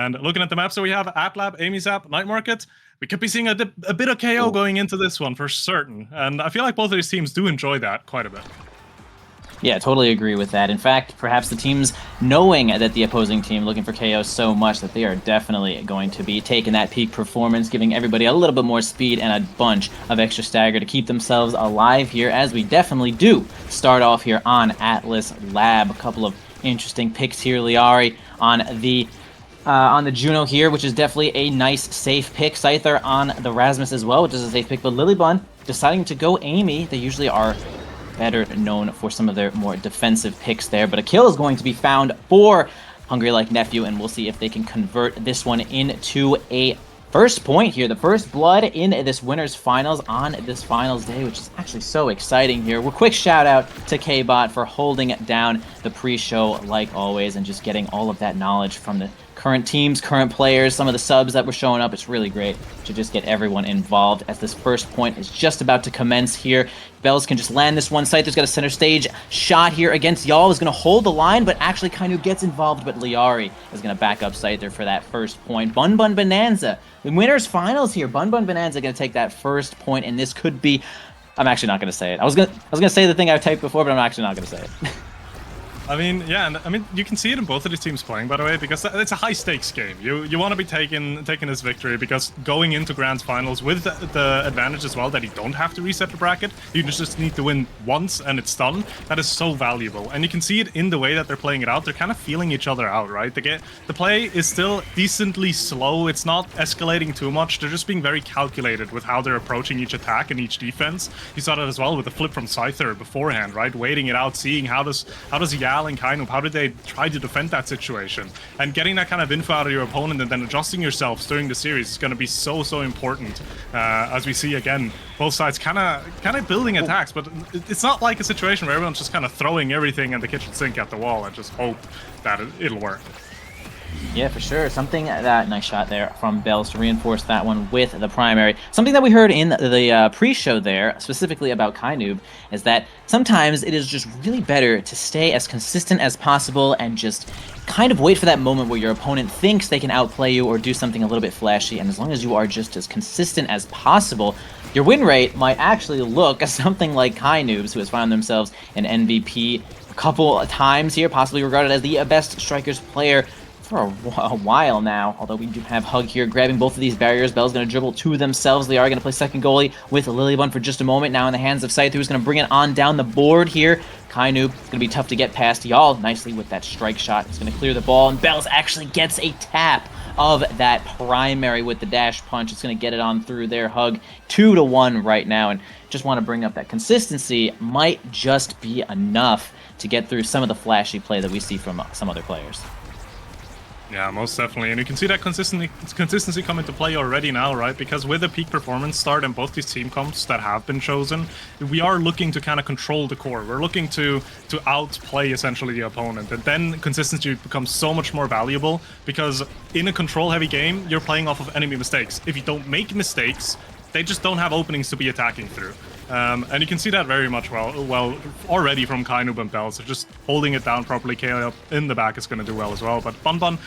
And looking at the maps that we have, Atlab, Amy's App, Night Market, we could be seeing a bit of KO going into this one for certain. And I feel like both of these teams do enjoy that quite a bit. Yeah, totally agree with that. In fact, perhaps the teams knowing that the opposing team looking for KO so much that they are definitely going to be taking that peak performance, giving everybody a little bit more speed and a bunch of extra stagger to keep themselves alive here, as we definitely do start off here on Atlas Lab. A couple of interesting picks here. Liari on the Juno here, which is definitely a nice, safe pick. Scyther on the Rasmus as well, which is a safe pick. But Bunn deciding to go Amy. They usually are better known for some of their more defensive picks there. But a kill is going to be found for Hungry Like Nephew, and we'll see if they can convert this one into a first point here. The first blood in this winners finals on this finals day, which is actually so exciting here. Well, quick shout out to K-Bot for holding down the pre-show like always and just getting all of that knowledge from the current teams, current players, some of the subs that were showing up. It's really great to just get everyone involved as this first point is just about to commence here. Bells can just land this one. Scyther's got a center stage shot here against Y'all. Is going to hold the line, but actually Kainu gets involved, but Liari is going to back up Scyther for that first point. Bunn Bonanza, the winners finals here. Bunn Bonanza going to take that first point, and this could be... I'm actually not going to say it. I was gonna say the thing I typed before, but I'm actually not going to say it. I mean, yeah, and I mean, you can see it in both of these teams playing, by the way, because it's a high-stakes game. You want to be taking this victory, because going into Grand Finals with the advantage as well that you don't have to reset the bracket, you just need to win once and it's done. That is so valuable, and you can see it in the way that they're playing it out. They're kind of feeling each other out, right? The play is still decently slow. It's not escalating too much. They're just being very calculated with how they're approaching each attack and each defense. You saw that as well with the flip from Scyther beforehand, right? Waiting it out, seeing how does Yal and Kainu, how did they try to defend that situation? And getting that kind of info out of your opponent and then adjusting yourselves during the series is going to be so important. As we see again, both sides kind of building attacks, but it's not like a situation where everyone's just kind of throwing everything in the kitchen sink at the wall and just hope that it'll work. Yeah, for sure. Something that nice shot there from Bells to reinforce that one with the primary. Something that we heard in the pre-show there, specifically about Kainub, is that sometimes it is just really better to stay as consistent as possible and just kind of wait for that moment where your opponent thinks they can outplay you or do something a little bit flashy. And as long as you are just as consistent as possible, your win rate might actually look something like Kainub's, who has found themselves an MVP a couple of times here, possibly regarded as the best Strikers player for a while now, although we do have Hug here grabbing both of these barriers. Bell's going to dribble to themselves. They are going to play second goalie with Bunn for just a moment. Now in the hands of Scyther, who's going to bring it on down the board here. Kainu, it's going to be tough to get past Y'all nicely with that strike shot. It's going to clear the ball, and Bells actually gets a tap of that primary with the dash punch. It's going to get it on through their Hug 2-1 right now, and just want to bring up that consistency might just be enough to get through some of the flashy play that we see from some other players. Yeah, most definitely. And you can see that consistency come into play already now, right? Because with the peak performance start and both these team comps that have been chosen, we are looking to kind of control the core. We're looking to outplay essentially the opponent. And then consistency becomes so much more valuable because in a control-heavy game, you're playing off of enemy mistakes. If you don't make mistakes, they just don't have openings to be attacking through. And you can see that very much well already from Kainub and Bells. So just holding it down properly, KO up in the back is going to do well as well. But Bunn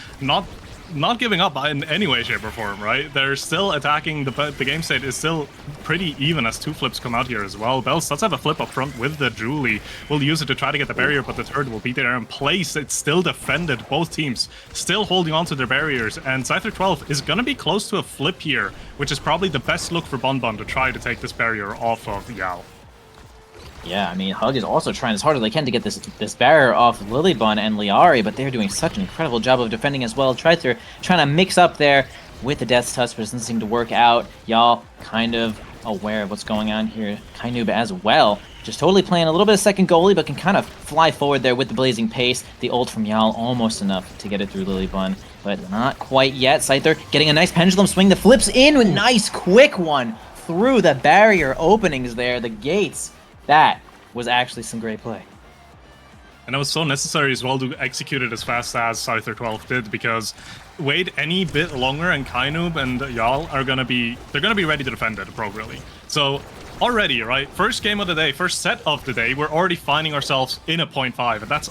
not giving up in any way, shape, or form, right? They're still attacking. The game state is still pretty even as two flips come out here as well. Bells does have a flip up front with the Julie. Will use it to try to get the barrier, but the turret will be there in place. It's still defended. Both teams still holding on to their barriers. And Scyther 12 is going to be close to a flip here, which is probably the best look for Bunn to try to take this barrier off of Yao. Yeah, I mean, Hug is also trying as hard as they can to get this barrier off Bunn and Liari, but they're doing such an incredible job of defending as well. Trying to mix up there with the Death's Touch, but it doesn't seem to work out. Y'all kind of aware of what's going on here. Kainub as well, just totally playing a little bit of second goalie, but can kind of fly forward there with the blazing pace. The ult from Y'all almost enough to get it through Bunn, but not quite yet. Scyther getting a nice pendulum swing that flips in with nice quick one through the barrier openings there, the gates. That was actually some great play. And it was so necessary as well to execute it as fast as Scyther 12 did, because wait any bit longer and Kainub and Y'all are gonna be ready to defend it appropriately. So already, right? First game of the day, first set of the day, we're already finding ourselves in a 0.5, and that's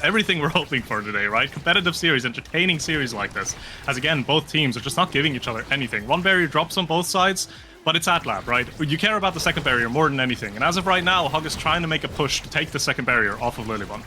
everything we're hoping for today, right? Competitive series, entertaining series like this. As again, both teams are just not giving each other anything. One barrier drops on both sides, but it's AtLab, right? You care about the second barrier more than anything. And as of right now, Hug is trying to make a push to take the second barrier off of Lilybun.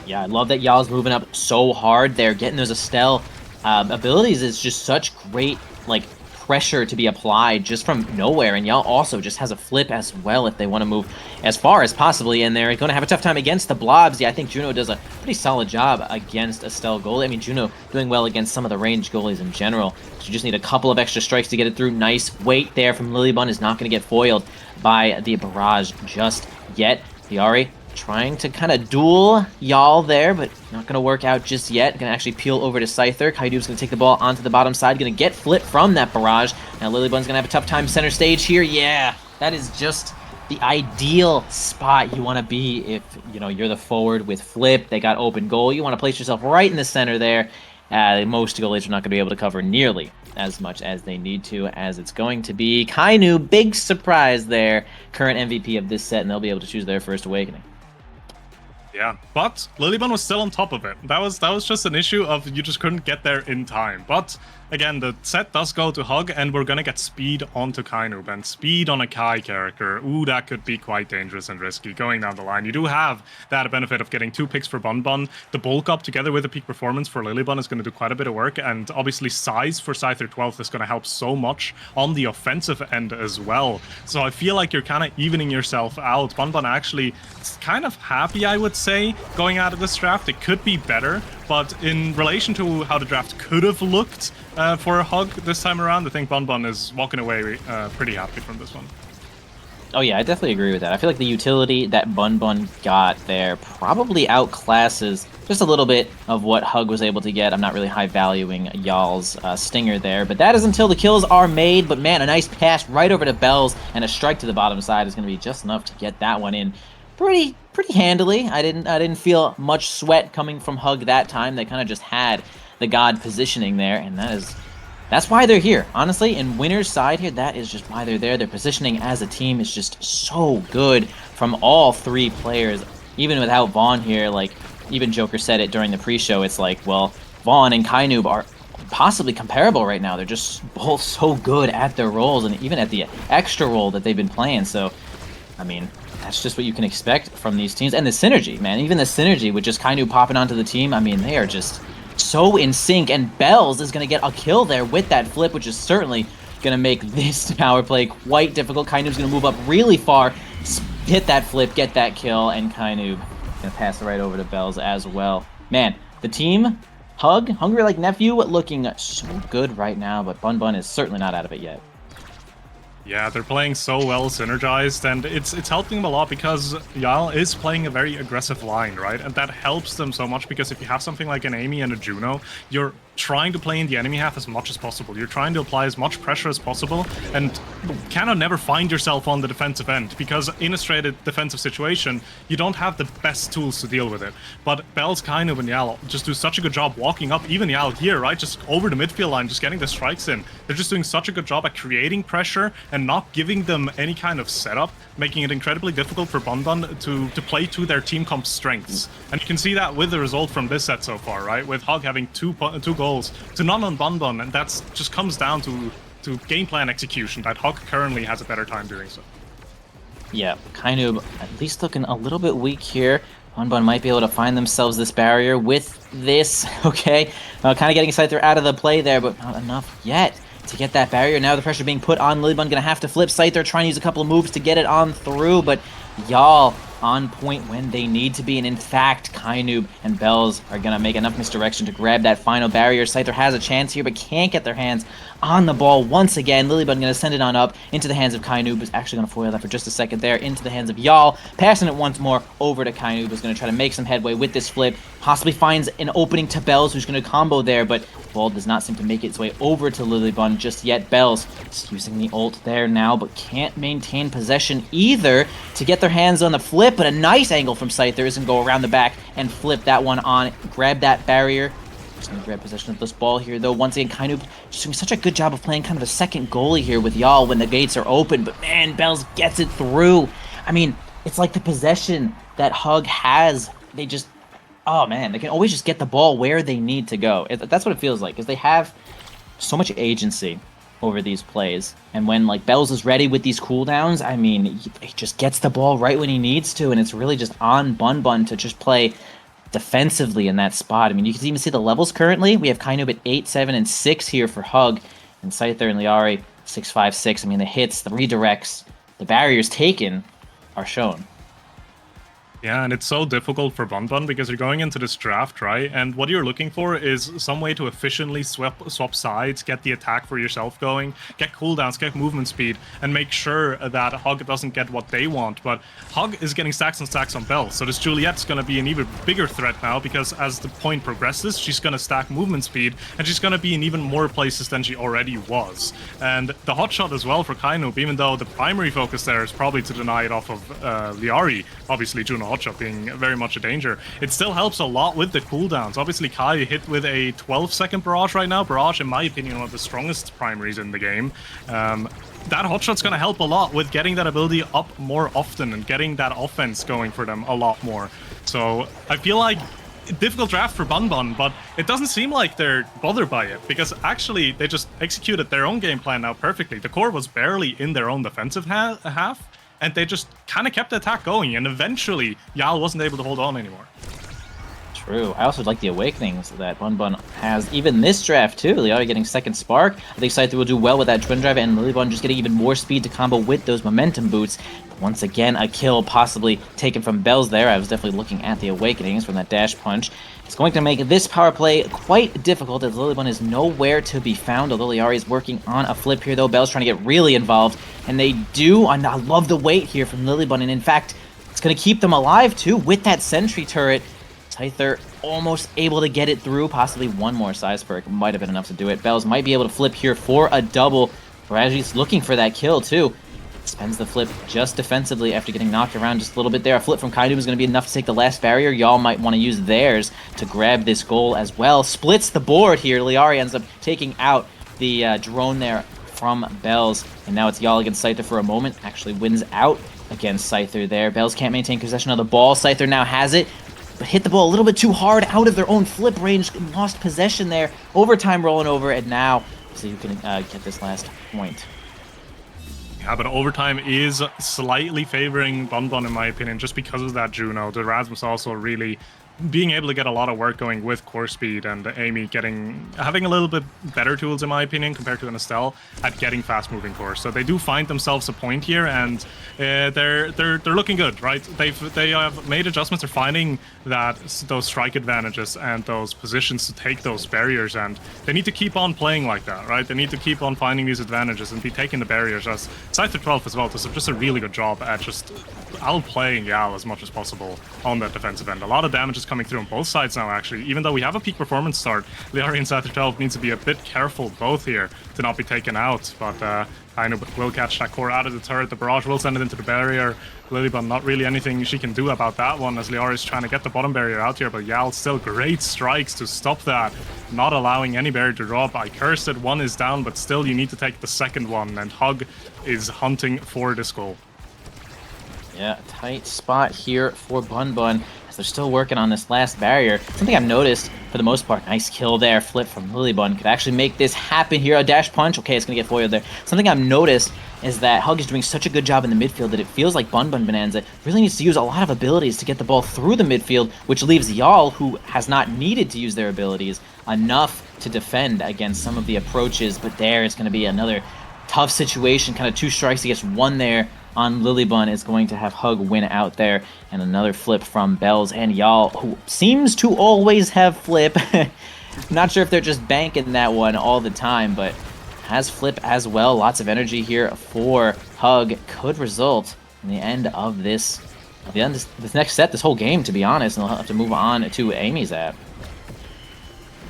Yeah, I love that Y'all's moving up so hard there. Getting those Estelle abilities is just such great, like, pressure to be applied just from nowhere. And Y'all also just has a flip as well if they want to move as far as possibly. And they're going to have a tough time against the blobs. Yeah, I think Juno does a pretty solid job against Estelle goalie. I mean, Juno doing well against some of the ranged goalies in general. So you just need a couple of extra strikes to get it through. Nice weight there from Lilybun is not going to get foiled by the barrage just yet. Yari trying to kind of duel Y'all there, but not going to work out just yet. Going to actually peel over to Scyther. Kaidu's going to take the ball onto the bottom side. Going to get flipped from that barrage. Now Lilybun's going to have a tough time center stage here. Yeah, that is just the ideal spot you want to be if, you know, you're the forward with flip. They got open goal. You want to place yourself right in the center there. Most goalies are not going to be able to cover nearly as much as they need to, as it's going to be Kainu. Big surprise there. Current MVP of this set, and they'll be able to choose their first awakening. Yeah, but Lilybun was still on top of it. That was just an issue of you just couldn't get there in time. But again, the set does go to Hug, and we're gonna get speed onto Kainub, and speed on a Kai character. Ooh, that could be quite dangerous and risky going down the line. You do have that benefit of getting 2 picks for Bunn. The bulk up together with the peak performance for Lilybun is gonna do quite a bit of work, and obviously size for Scyther 12th is gonna help so much on the offensive end as well. So I feel like you're kind of evening yourself out. Bunn actually kind of happy, I would say, going out of this draft. It could be better, but in relation to how the draft could have looked for a Hug this time around, I think Bunn is walking away pretty happy from this one. Oh yeah, I definitely agree with that. I feel like the utility that Bunn got there probably outclasses just a little bit of what Hug was able to get. I'm not really high valuing Y'all's stinger there, but that is until the kills are made. But man, a nice pass right over to Bells, and a strike to the bottom side is going to be just enough to get that one in pretty handily. I didn't feel much sweat coming from Hug that time. They kind of just had the God positioning there, and that's why they're here. Honestly, in winner's side here, that is just why they're there. Their positioning as a team is just so good from all 3 players. Even without Vaughn here, like, even Joker said it during the pre-show, it's like, well, Vaughn and Kainub are possibly comparable right now. They're just both so good at their roles, and even at the extra role that they've been playing. So, I mean, that's just what you can expect from these teams. And the synergy, man. Even the synergy with just Kainu popping onto the team, I mean, they are just so in sync. And Bells is going to get a kill there with that flip, which is certainly going to make this power play quite difficult. Kainu's going to move up really far, hit that flip, get that kill, and Kainu going to pass it right over to Bells as well. Man, the team, Hug, Hungry Like Nephew, looking so good right now, but Bunn is certainly not out of it yet. Yeah, they're playing so well synergized, and it's helping them a lot because Y'all is playing a very aggressive line, right? And that helps them so much because if you have something like an Amy and a Juno, you're trying to play in the enemy half as much as possible. You're trying to apply as much pressure as possible and cannot never find yourself on the defensive end because in a straight defensive situation, you don't have the best tools to deal with it. But Bells, Kainu, and Yal just do such a good job walking up, even Yal here, right? Just over the midfield line, just getting the strikes in. They're just doing such a good job at creating pressure and not giving them any kind of setup, making it incredibly difficult for Bunn to play to their team comp's strengths. And you can see that with the result from this set so far, right? With Hug having two goals to none on Bunn, and that's just comes down to game plan execution, that Hug currently has a better time doing so. Yeah, Kainu at least looking a little bit weak here. Bunn might be able to find themselves this barrier with this, okay? Kind of getting Scyther out of the play there, but not enough yet to get that barrier. Now the pressure being put on Lilybun, gonna have to flip Scyther, trying to use a couple of moves to get it on through, but Y'all on point when they need to be, and in fact, Kainub and Bells are gonna make enough misdirection to grab that final barrier. Scyther has a chance here, but can't get their hands on the ball once again. Lilybun gonna send it on up into the hands of Kainub, who's actually gonna foil that for just a second there, into the hands of Y'all, passing it once more over to Kainub, who's gonna try to make some headway with this flip, possibly finds an opening to Bells, who's gonna combo there, but the ball does not seem to make its way over to Lilybun just yet. Bells is using the ult there now, but can't maintain possession either to get their hands on the flip, but a nice angle from Scyther is gonna go around the back and flip that one on, grab that barrier. Just gonna grab possession of this ball here, though. Once again, Kainu just doing such a good job of playing kind of a second goalie here with y'all when the gates are open. But man, Bells gets it through. I mean, it's like the possession that Hug has. They just, oh man, they can always just get the ball where they need to go. That's what it feels like, because they have so much agency over these plays. And when like Bells is ready with these cooldowns, I mean, he just gets the ball right when he needs to, and it's really just on Bunn to just play defensively in that spot. I mean, you can even see the levels currently. We have Kainub at 8, 7, and 6 here for Hug, and Scyther and Liari 6, 5, 6. I mean, the hits, the redirects, the barriers taken are shown. Yeah, and it's so difficult for Bunn because you're going into this draft, right? And what you're looking for is some way to efficiently swap sides, get the attack for yourself going, get cooldowns, get movement speed, and make sure that Hug doesn't get what they want. But Hug is getting stacks and stacks on Bell, so this Juliet's going to be an even bigger threat now, because as the point progresses, she's going to stack movement speed, and she's going to be in even more places than she already was. And the hotshot as well for Kainub, even though the primary focus there is probably to deny it off of Liari, obviously Juno hotshot being very much a danger. It still helps a lot with the cooldowns. Obviously, Kai hit with a 12-second barrage right now. Barrage, in my opinion, one of the strongest primaries in the game. That hotshot's going to help a lot with getting that ability up more often and getting that offense going for them a lot more. So I feel like difficult draft for Bunn, but it doesn't seem like they're bothered by it, because actually they just executed their own game plan now perfectly. The core was barely in their own defensive half, and they just kind of kept the attack going, and eventually Yal wasn't able to hold on anymore. True. I also like the awakenings that Bunn has even this draft too. Liari getting second spark. I think Scyther will do well with that twin drive, and Lilybun just getting even more speed to combo with those momentum boots. But once again, a kill possibly taken from Bells there. I was definitely looking at the awakenings from that dash punch. It's going to make this power play quite difficult, as Lilybun is nowhere to be found, although Liari is working on a flip here, though. Bell's trying to get really involved, and they do. And I love the wait here from Lilybun, and in fact, it's going to keep them alive, too, with that sentry turret. Scyther almost able to get it through. Possibly one more size perk might have been enough to do it. Bells might be able to flip here for a double. Raji's looking for that kill, too. Spends the flip just defensively after getting knocked around just a little bit there. A flip from Kainu is going to be enough to take the last barrier. Y'all might want to use theirs to grab this goal as well. Splits the board here. Liari ends up taking out the drone there from Bells. And now it's Y'all against Scyther for a moment. Actually wins out against Scyther there. Bells can't maintain possession of the ball. Scyther now has it, but hit the ball a little bit too hard out of their own flip range. Lost possession there. Overtime rolling over, and now see who can get this last point. Yeah, but overtime is slightly favoring Bunn in my opinion, just because of that Juno. The Rasmus also really being able to get a lot of work going with core speed, and Amy having a little bit better tools in my opinion compared to an Estelle at getting fast moving cores. So they do find themselves a point here, and they're looking good, right? They have made adjustments. They're finding that those strike advantages and those positions to take those barriers, and they need to keep on playing like that, right? They need to keep on finding these advantages and be taking the barriers. As Scyther 12 as well does just a really good job at just outplaying Yao as much as possible on that defensive end. A lot of damage is coming through on both sides now, actually. Even though we have a peak performance start, Liari and Scyther 12 needs to be a bit careful both here to not be taken out, but Kainu will catch that core out of the turret. The barrage will send it into the barrier. Lilybun, not really anything she can do about that one, as Liari is trying to get the bottom barrier out here, but Yal still great strikes to stop that, not allowing any barrier to drop. I cursed it, one is down, but still you need to take the second one, and Hug is hunting for this goal. Yeah, a tight spot here for Bunn, as they're still working on this last barrier. Something I've noticed, for the most part, nice kill there, flip from Lilybun, could actually make this happen here. A dash punch, okay, it's going to get foiled there. Something I've noticed is that Hug is doing such a good job in the midfield that it feels like Bonanza really needs to use a lot of abilities to get the ball through the midfield, which leaves Y'all, who has not needed to use their abilities, enough to defend against some of the approaches. But there is going to be another tough situation, kind of 2 strikes against 1 there on Lilybun is going to have Hug win out there. And another flip from Bells and Y'all, who seems to always have flip. Not sure if they're just banking that one all the time, but has flip as well. Lots of energy here for Hug. Could result in the end of this next set, this whole game, to be honest, and they'll have to move on to Amy's app.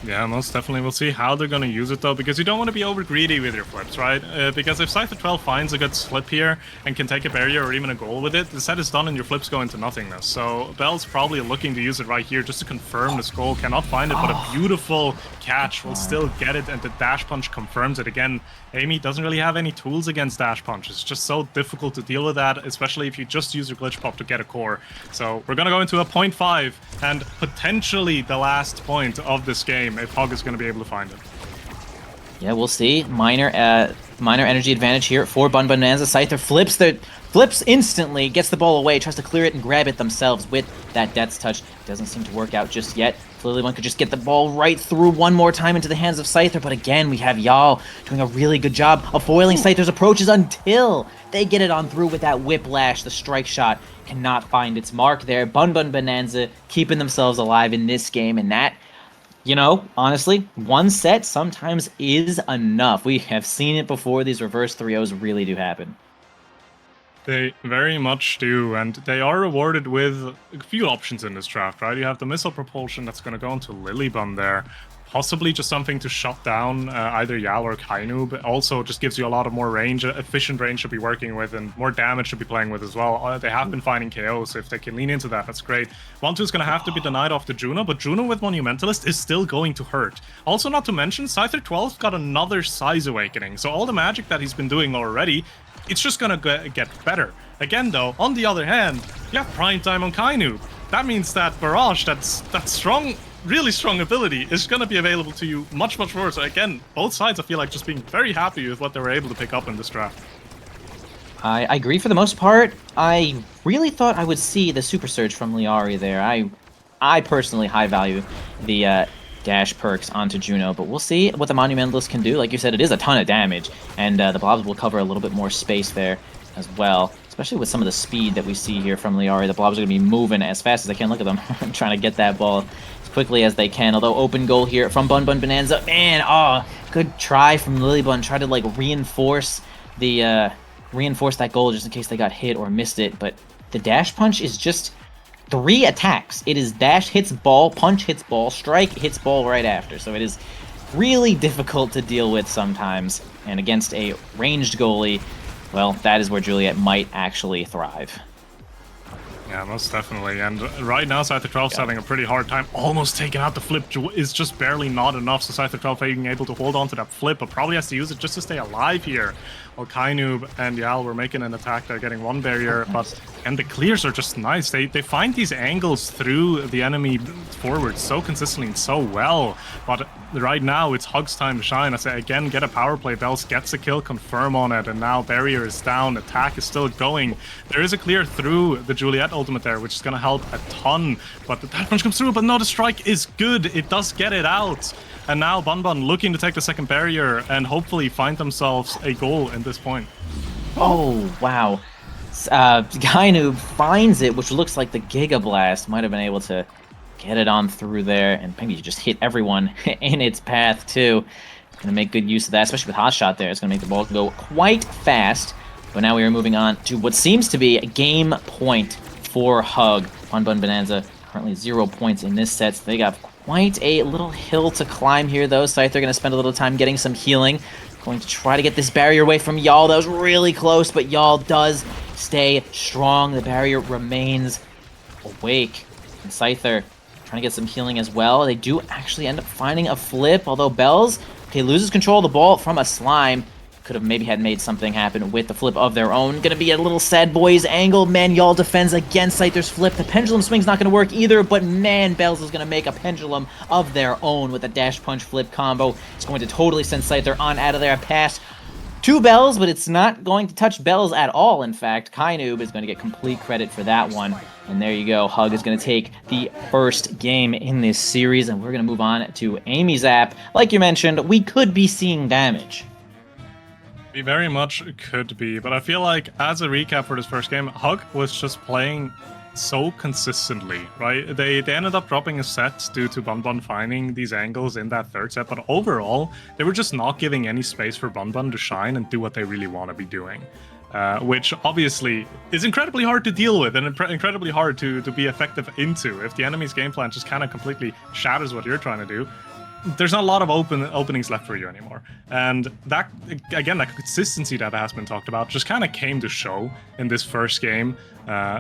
Yeah, most definitely. We'll see how they're going to use it, though, because you don't want to be over greedy with your flips, right? Because if Scyther 12 finds a good flip here and can take a barrier or even a goal with it, the set is done and your flips go into nothingness. So Bell's probably looking to use it right here just to confirm this goal. Cannot find it, but a beautiful catch will still get it, and the dash punch confirms it. Again, Amy doesn't really have any tools against dash punch. It's just so difficult to deal with that, especially if you just use your glitch pop to get a core. So we're going to go into a 0.5 and potentially the last point of this game if Hug is going to be able to find it. Yeah, we'll see. Minor energy advantage here for Bonanza. Scyther flips instantly, gets the ball away, tries to clear it and grab it themselves with that Death's Touch. Doesn't seem to work out just yet. Lilybun could just get the ball right through one more time into the hands of Scyther, but again, we have Y'all doing a really good job of foiling Scyther's approaches until they get it on through with that whiplash. The strike shot cannot find its mark there. Bonanza keeping themselves alive in this game, and that, you know, honestly, one set sometimes is enough. We have seen it before. These reverse 3-0s really do happen. They very much do, and they are rewarded with a few options in this draft, right? You have the missile propulsion that's going to go into Lilybun there. Possibly just something to shut down either Yal or Kainu, but also just gives you a lot of more range, efficient range to be working with, and more damage to be playing with as well. They have been finding KO, so if they can lean into that, that's great. 1-2 is going to have to be denied off the Juno, but Juno with Monumentalist is still going to hurt. Also, not to mention, Scyther 12 got another Size Awakening, so all the magic that he's been doing already, it's just gonna get better. Again, though, on the other hand, you have Prime Time on Kainu. That means that Barrage, that strong, really strong ability, is gonna be available to you much, much more. So again, both sides, I feel like, just being very happy with what they were able to pick up in this draft. I agree for the most part. I really thought I would see the Super Surge from Liari there. I personally high value the dash perks onto Juno, but we'll see what the Monumentalist can do. Like you said, it is a ton of damage, and the Blobs will cover a little bit more space there as well, especially with some of the speed that we see here from Liari. The Blobs are going to be moving as fast as they can. Look at them trying to get that ball as quickly as they can, although open goal here from Bonanza. Man, oh, good try from Lilybun. Try to, like, reinforce that goal just in case they got hit or missed it, but the dash punch is just 3 attacks. It is dash hits ball, punch hits ball, strike hits ball right after. So it is really difficult to deal with sometimes. And against a ranged goalie, well, that is where Juliet might actually thrive. Yeah, most definitely. And right now, Scyther 12 is having a pretty hard time. Almost taking out the flip is just barely not enough. So Scyther 12 being able to hold on to that flip, but probably has to use it just to stay alive here. While Kainu and Yal were making an attack, they're getting one barrier, and the clears are just nice. They find these angles through the enemy forward so consistently and so well. But right now, it's Hug's time to shine. I say again, get a power play. Bells gets a kill, confirm on it, and now barrier is down. Attack is still going. There is a clear through the Juliet ultimate there, which is going to help a ton. But the dash punch comes through, but no, the strike is good. It does get it out. And now Bunn looking to take the second barrier and hopefully find themselves a goal in this point. Oh, wow. Kainu finds it, which looks like the Giga Blast might have been able to get it on through there, and maybe just hit everyone in its path too. Gonna make good use of that, especially with Hot Shot there. It's gonna make the ball go quite fast. But now we are moving on to what seems to be a game point for Hug. Bonanza currently 0 points in this set, so they got quite a little hill to climb here, though. Scyther going to spend a little time getting some healing. Going to try to get this barrier away from Y'all. That was really close, but Y'all does stay strong. The barrier remains awake. And Scyther trying to get some healing as well. They do actually end up finding a flip, although Bells, okay, loses control of the ball from a slime. Could have maybe had made something happen with the flip of their own. Gonna be a little sad boys angle. Man, Y'all defends against Scyther's flip. The pendulum swing's not gonna work either, but man, Bells is gonna make a pendulum of their own with a dash punch flip combo. It's going to totally send Scyther on out of there past 2 Bells, but it's not going to touch Bells at all. In fact, Kainoob is going to get complete credit for that one. And there you go. Hug is going to take the first game in this series, and we're going to move on to Amy's app. Like you mentioned, we could be seeing damage. We very much could be, but I feel like as a recap for this first game, Hug was just playing so consistently, right? They ended up dropping a set due to Bunn finding these angles in that third set, but overall, they were just not giving any space for Bunn to shine and do what they really want to be doing. Which obviously is incredibly hard to deal with and incredibly hard to be effective into. If the enemy's game plan just kind of completely shatters what you're trying to do, there's not a lot of openings left for you anymore. And that, again, that consistency that has been talked about just kind of came to show in this first game.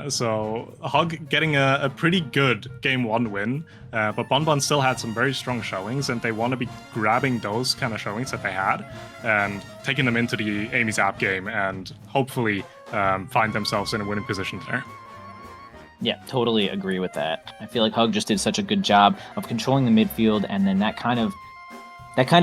So Hug getting a pretty good game 1 win, but Bunn still had some very strong showings, and they want to be grabbing those kind of showings that they had and taking them into the Amy's app game and hopefully find themselves in a winning position there. Yeah, totally agree with that. I feel like Hug just did such a good job of controlling the midfield, and then that kind of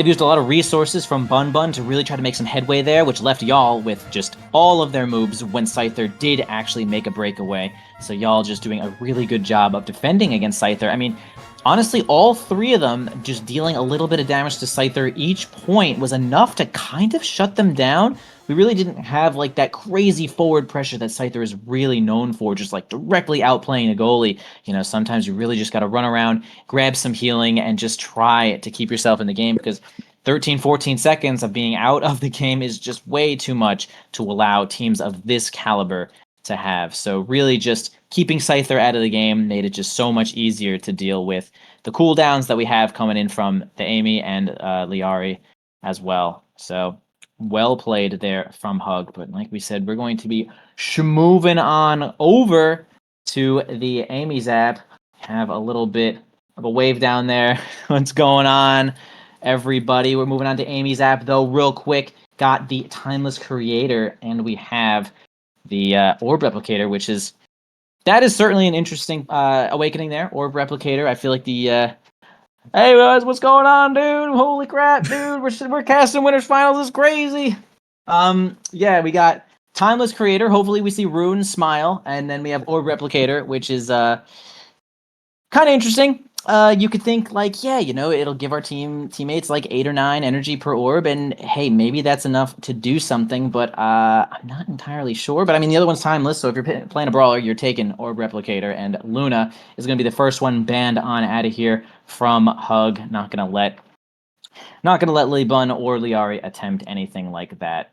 used a lot of resources from Bunn to really try to make some headway there, which left y'all with just all of their moves when Scyther did actually make a breakaway. So y'all just doing a really good job of defending against Scyther. I mean, honestly, all 3 of them just dealing a little bit of damage to Scyther each point was enough to kind of shut them down. We really didn't have like that crazy forward pressure that Scyther is really known for, just like directly outplaying a goalie. You know, sometimes you really just got to run around, grab some healing, and just try to keep yourself in the game, because 13, 14 seconds of being out of the game is just way too much to allow teams of this caliber to have. So really just keeping Scyther out of the game made it just so much easier to deal with the cooldowns that we have coming in from the Amy and Liari as well. So well played there from Hug. But like we said, we're going to be moving on over to the Amy's app. Have a little bit of a wave down there. What's going on, everybody? We're moving on to Amy's app, though, real quick. Got the Timeless Creator, and we have the Orb Replicator, which is certainly an interesting awakening there. Orb Replicator. I feel like the hey guys, what's going on, dude? Holy crap, dude! We're casting winners finals. It's crazy. Yeah, we got Timeless Creator. Hopefully, we see Rune smile, and then we have Orb Replicator, which is kind of interesting. You could think like, yeah, you know, it'll give our teammates like 8 or 9 energy per orb, and hey, maybe that's enough to do something, but I'm not entirely sure. But I mean, the other one's timeless, so if you're playing a brawler, you're taking Orb Replicator, and Luna is going to be the first one banned on out of here from Hug. Not gonna let Lily Bunn or Liari attempt anything like that.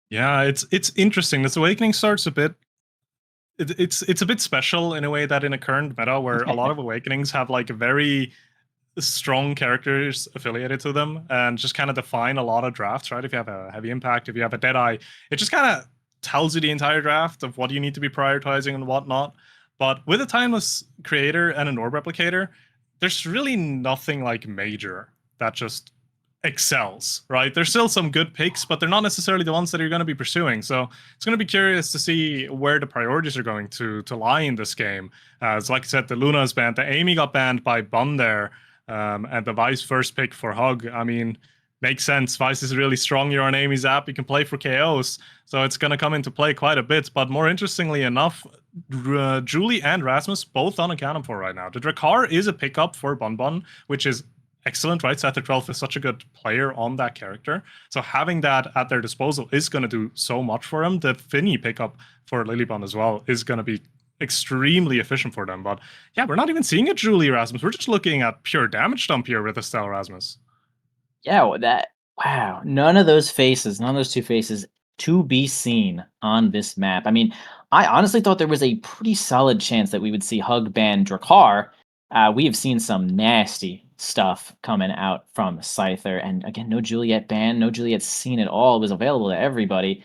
Yeah, it's interesting. This awakening starts a bit. It's a bit special in a way that in a current meta where a lot of awakenings have like very strong characters affiliated to them and just kind of define a lot of drafts, right? If you have a heavy impact, if you have a Deadeye, it just kind of tells you the entire draft of what you need to be prioritizing and whatnot. But with a Timeless Creator and an Orb Replicator, there's really nothing like major that just excels, right? There's still some good picks, but they're not necessarily the ones that you're going to be pursuing. So it's going to be curious to see where the priorities are going to lie in this game. As like I said, the Luna is banned, the Amy got banned by Bunn there, and the Vice first pick for Hug. I mean, makes sense. Vice is really strong. You're on Amy's app. You can play for KOs, so it's going to come into play quite a bit. But more interestingly enough, Julie and Rasmus both unaccounted for right now. The Drakkar is a pickup for Bunn, which is excellent, right? Seth 12 is such a good player on that character. So having that at their disposal is going to do so much for them. The Finny pickup for Lilybun as well is going to be extremely efficient for them. But yeah, we're not even seeing a Julie Rasmus. We're just looking at pure damage dump here with Estelle Rasmus. Yeah, wow. None of those 2 faces to be seen on this map. I mean, I honestly thought there was a pretty solid chance that we would see Hug ban Drakkar. We have seen some nasty stuff coming out from Scyther, and again, no Juliet ban, no Juliet scene at all. It was available to everybody.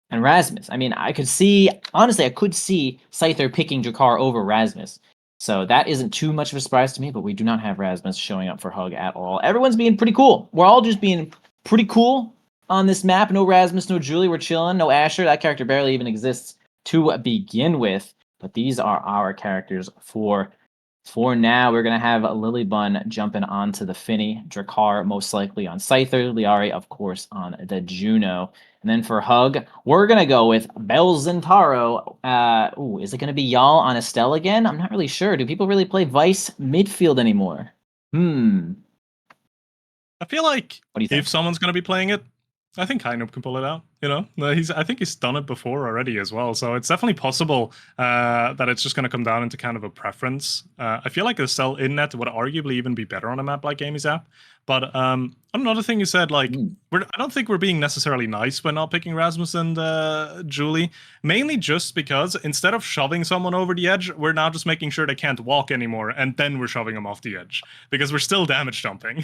And Rasmus, I mean, I could see Scyther picking Drakkar over Rasmus. So that isn't too much of a surprise to me, but we do not have Rasmus showing up for Hug at all. Everyone's being pretty cool. We're all just being pretty cool on this map. No Rasmus, no Julie, we're chilling. No Asher, that character barely even exists to begin with. But these are our characters for now. We're going to have Lilybun jumping onto the Finny, Drakkar most likely on Scyther, Liari, of course, on the Juno. And then for Hug, we're going to go with Belzintaro. Is it going to be y'all on Estelle again? I'm not really sure. Do people really play Vice midfield anymore? I feel like what do you think? if someone's going to be playing it, I think Kainub can pull it out. You know, no, I think he's done it before already as well. So it's definitely possible that it's just going to come down into kind of a preference. I feel like a cell in net would arguably even be better on a map like Amy's app. But another thing you said, like, I don't think we're being necessarily nice by not picking Rasmus and Julie. Mainly just because instead of shoving someone over the edge, we're now just making sure they can't walk anymore, and then we're shoving them off the edge because we're still damage dumping.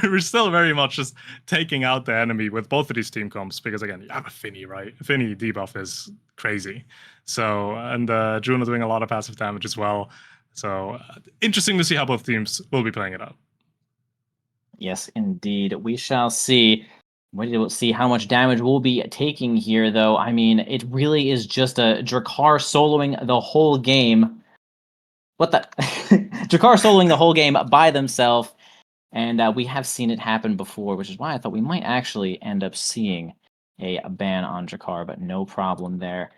We're still very much just taking out the enemy with both of these team comps. Because again, you have a Finny, right? Finny debuff is crazy. So and Juno doing a lot of passive damage as well. So interesting to see how both teams will be playing it out. Yes, indeed. We shall see. We'll see how much damage we'll be taking here, though. I mean, it really is just a Drakkar soloing the whole game. What the? Drakkar soloing the whole game by themselves. And we have seen it happen before, which is why I thought we might actually end up seeing a ban on Drakkar, but no problem there.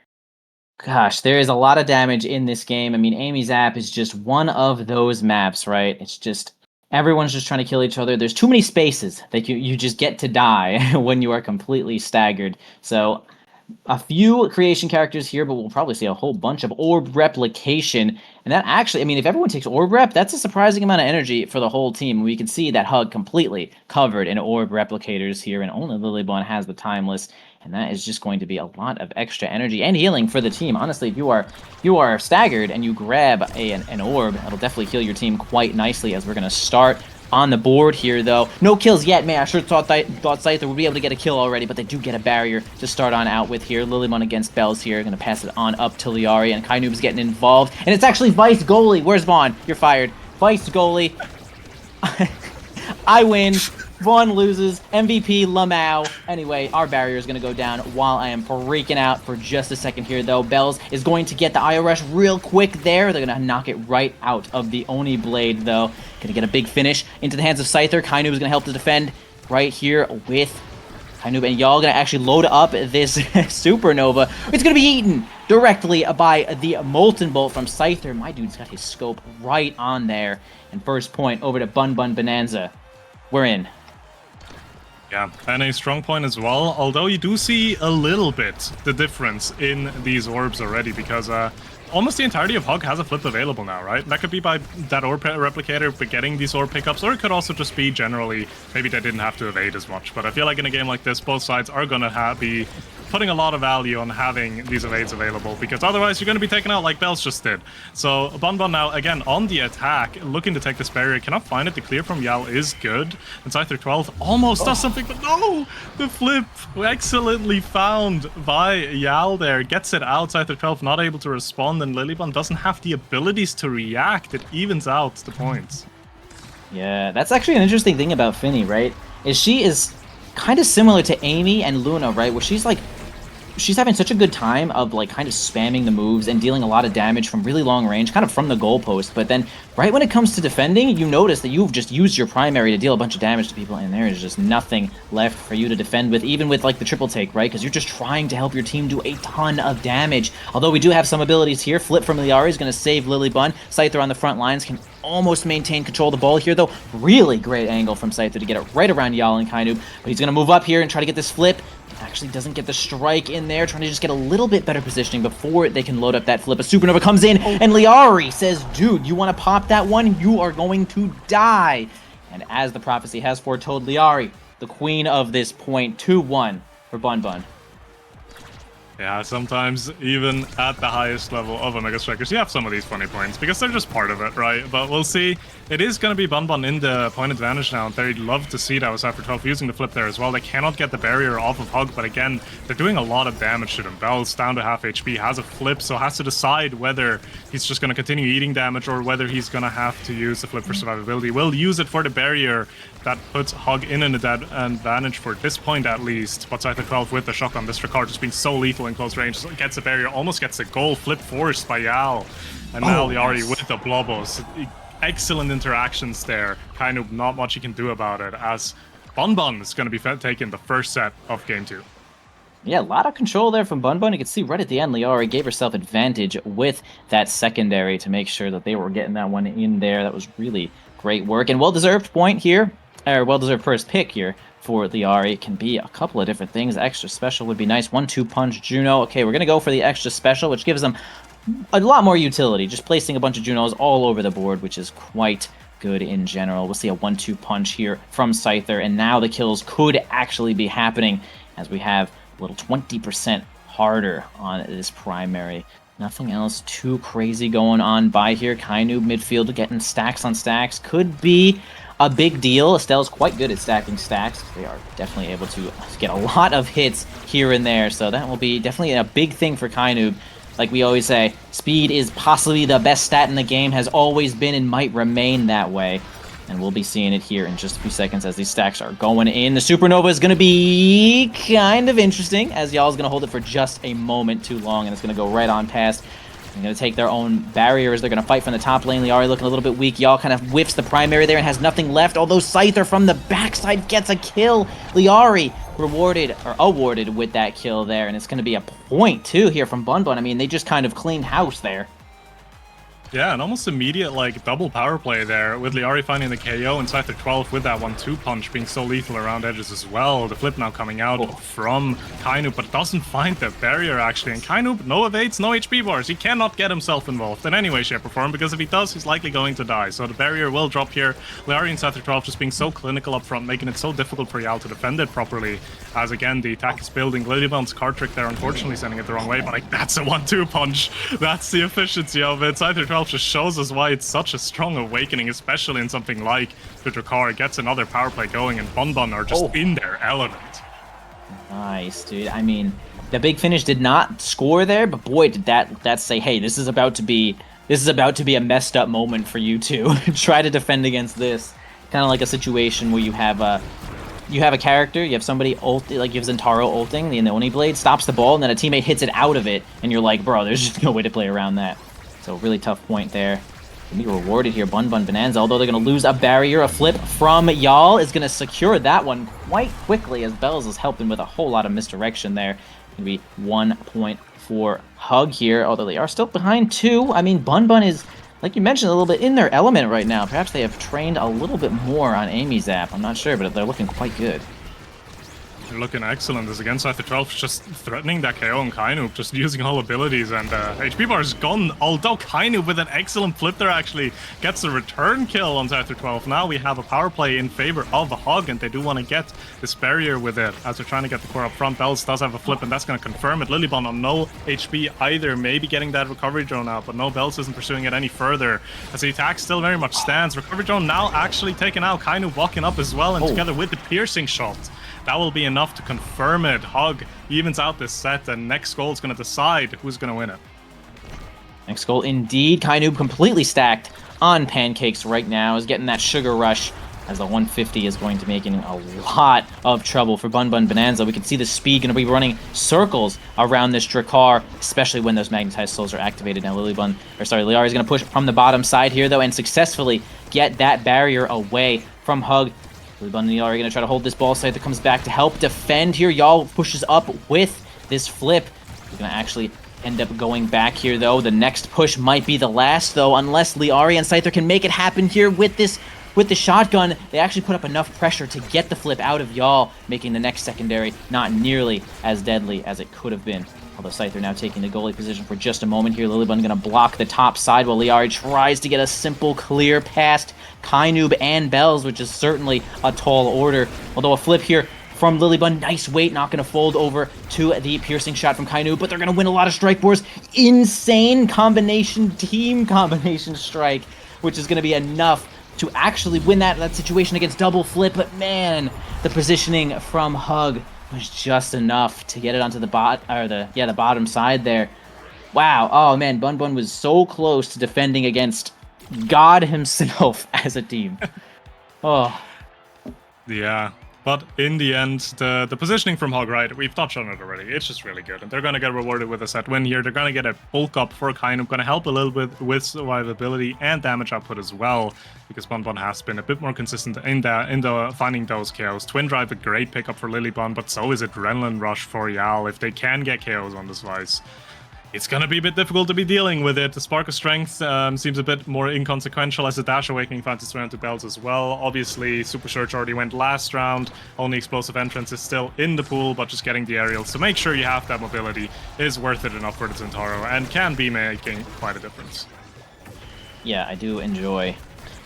Gosh, there is a lot of damage in this game. I mean, Amy's app is just one of those maps, right? It's just everyone's just trying to kill each other. There's too many spaces that you just get to die when you are completely staggered. So a few creation characters here, but we'll probably see a whole bunch of orb replication. And that actually, I mean, if everyone takes orb rep, that's a surprising amount of energy for the whole team. We can see that Hug completely covered in orb replicators here, and only Lilybun has the timeless. And that is just going to be a lot of extra energy and healing for the team. Honestly, if you are staggered and you grab an orb, that'll definitely heal your team quite nicely, as we're going to start on the board here, though. No kills yet. Man, I sure thought Scyther would be able to get a kill already, but they do get a barrier to start on out with here. Lilybun against Bells here. Going to pass it on up to Liari, and Kainoob's getting involved. And it's actually Vice goalie. Where's Vaughn? You're fired. Vice goalie. I win. Vaughn loses. MVP Lamau. Anyway, our barrier is going to go down while I am freaking out for just a second here, though. Bells is going to get the IO rush real quick there. They're going to knock it right out of the Oni Blade, though. Going to get a big finish into the hands of Scyther. Kainoob is going to help to defend right here with Kainoob. And y'all going to actually load up this Supernova. It's going to be eaten directly by the Molten Bolt from Scyther. My dude's got his scope right on there. And first point over to Bunn Bonanza. We're in. Yeah, and a strong point as well, although you do see a little bit the difference in these orbs already, because almost the entirety of Hug has a flip available now, right? That could be by that orb replicator getting these orb pickups, or it could also just be generally, maybe they didn't have to evade as much. But I feel like in a game like this, both sides are going to be putting a lot of value on having these evades available, because otherwise you're going to be taken out like Bells just did. So Bunn now, again, on the attack, looking to take this barrier, cannot find it. The clear from Yal is good. And Scyther 12 almost does something, but no! The flip excellently found by Yal there. Gets it out. Scyther 12 not able to respond, and Lilybun doesn't have the abilities to react. It evens out the points. Yeah, that's actually an interesting thing about Finny, right? She is kind of similar to Amy and Luna, right? Where she's having such a good time of like kind of spamming the moves and dealing a lot of damage from really long range, kind of from the goalpost. But then right when it comes to defending, you notice that you've just used your primary to deal a bunch of damage to people, and there is just nothing left for you to defend with, even with like the triple take, right? Because you're just trying to help your team do a ton of damage. Although we do have some abilities here. Flip from Liari is going to save Lilybun. Scyther on the front lines can almost maintain control of the ball here, though. Really great angle from Scyther to get it right around Yal and Kainoob. But he's going to move up here and try to get this flip. Actually doesn't get the strike in there, trying to just get a little bit better positioning before they can load up that flip. A Supernova comes in, and Liari says, dude, you want to pop that one? You are going to die. And as the prophecy has foretold, Liari, the queen of this point, 2-1 for Bunn. Yeah, sometimes even at the highest level of Omega Strikers, you have some of these funny points because they're just part of it, right? But we'll see. It is going to be Bunn in the point advantage now. They'd love to see that with Cypher 12 using the flip there as well. They cannot get the barrier off of Hug, but again, they're doing a lot of damage to them. Bell's down to half HP, has a flip, so has to decide whether he's just going to continue eating damage or whether he's going to have to use the flip for survivability. Will use it for the barrier. That puts Hug in an advantage for this point at least. But Cypher 12 with the shotgun, this Drakkar just being so lethal in close range, gets a barrier, almost gets a goal, flip forced by Yal. And now Liari with the Blobos. Excellent interactions there. Kind of not much you can do about it, as Bunn is going to be taking the first set of game 2. Yeah, a lot of control there from Bunn. You can see right at the end, Liari gave herself advantage with that secondary to make sure that they were getting that one in there. That was really great work, and well-deserved point here, or well-deserved first pick here for Liari. It can be a couple of different things. Extra special would be nice. 1-2 punch Juno. Okay, we're going to go for the extra special, which gives them a lot more utility. Just placing a bunch of Junos all over the board, which is quite good in general. We'll see a 1-2 punch here from Scyther, and now the kills could actually be happening as we have a little 20% harder on this primary. Nothing else too crazy going on by here. Kainu midfield getting stacks on stacks could be a big deal. Estelle's quite good at stacking stacks. They are definitely able to get a lot of hits here and there, so that will be definitely a big thing for Kainu. Like we always say, speed is possibly the best stat in the game, has always been and might remain that way. And we'll be seeing it here in just a few seconds as these stacks are going in. The Supernova is going to be kind of interesting, as y'all's going to hold it for just a moment too long, and it's going to go right on past. They're going to take their own barriers. They're going to fight from the top lane. Liari looking a little bit weak. Y'all kind of whiffs the primary there and has nothing left, although Scyther from the backside gets a kill. Liari rewarded, or awarded with that kill there, and it's going to be a point, too, here from Bunn. I mean, they just kind of cleaned house there. Yeah, an almost immediate, like, double power play there, with Liari finding the KO and Scyther 12 with that 1-2 punch being so lethal around edges as well. The flip now coming out from Kainu, but doesn't find the barrier, actually. And Kainu, no evades, no HP bars. He cannot get himself involved in any way, shape, or form, because if he does, he's likely going to die. So the barrier will drop here. Liari and Scyther 12 just being so clinical up front, making it so difficult for Yao to defend it properly. As, again, the attack is building. Lilybond's card trick there, unfortunately, sending it the wrong way, but, like, that's a 1-2 punch. That's the efficiency of it. Scyther 12 just shows us why it's such a strong awakening, especially in something like Drakar. Gets another power play going, and Bunn are just in their element. Nice, dude. I mean, the big finish did not score there, but boy, did that say, hey, this is about to be a messed up moment for you two. Try to defend against this. Kind of like a situation where you have a character, you have somebody ult, like you have Zentaro ulting, the Oni Blade stops the ball, and then a teammate hits it out of it, and you're like, bro, there's just no way to play around that. So really tough point there. Gonna be rewarded here, Bunn Bonanza, although they're gonna lose a barrier. A flip from Y'all is gonna secure that one quite quickly, as Bells is helping with a whole lot of misdirection there. Gonna be 1 point for Hug here, although they are still behind 2. I mean, Bunn is, like you mentioned, a little bit in their element right now. Perhaps they have trained a little bit more on Amy Zap. I'm not sure, but they're looking quite good. They're looking excellent. As again, Scyther 12 just threatening that KO on Kainu, just using all abilities, and HP bar is gone. Although Kainu with an excellent flip there actually gets a return kill on Scyther 12. Now we have a power play in favor of the Hog, and they do want to get this barrier with it as they're trying to get the core up front. Bells does have a flip, and that's going to confirm it. Lilybond on no HP either, maybe getting that recovery drone out, but no, Bells isn't pursuing it any further as the attack still very much stands. Recovery drone now actually taken out. Kainu walking up as well, and together with the piercing shot, that will be enough to confirm it. Hug evens out this set, and next goal is going to decide who's going to win it. Next goal indeed. Kainu completely stacked on pancakes right now, is getting that sugar rush, as the 150 is going to make a lot of trouble for Bunn Bonanza. We can see the speed going to be running circles around this Drakar, especially when those magnetized souls are activated. Now Liari is going to push from the bottom side here, though, and successfully get that barrier away from Hug. Bunn and Liari are going to try to hold this ball side that comes back to help defend here. Y'all pushes up with this flip. We're going to actually end up going back here, though. The next push might be the last, though, unless Liari and Scyther can make it happen here with this. With the shotgun, they actually put up enough pressure to get the flip out of Y'all, making the next secondary not nearly as deadly as it could have been. Although Scyther now taking the goalie position for just a moment here. Lilybund going to block the top side while Liari tries to get a simple clear past Kainub and Bells, which is certainly a tall order. Although a flip here from Lilybund, nice weight, not going to fold over to the piercing shot from Kainub, but they're going to win a lot of strike wars. Insane combination, team combination strike, which is going to be enough to actually win that situation against double flip. But man, the positioning from Hug was just enough to get it onto the bottom side there. Wow. Oh man, Bunn was so close to defending against God himself as a team. Oh. Yeah. But in the end, the positioning from Hog, right, we've touched on it already. It's just really good. And they're going to get rewarded with a set win here. They're going to get a bulk up for Kainub, going to help a little bit with survivability and damage output as well, because Bunn has been a bit more consistent in the finding those KOs. Twin Drive, a great pickup for Lilybond, but so is Adrenaline Rush for Yal if they can get KOs on this Vice. it's going to be a bit difficult to be dealing with it. The Spark of Strength seems a bit more inconsequential as the Dash Awakening finds its way onto Bells as well. Obviously, Super Surge already went last round. Only Explosive Entrance is still in the pool, but just getting the aerials to make sure you have that mobility is worth it enough for the Zentaro and can be making quite a difference. Yeah, I do enjoy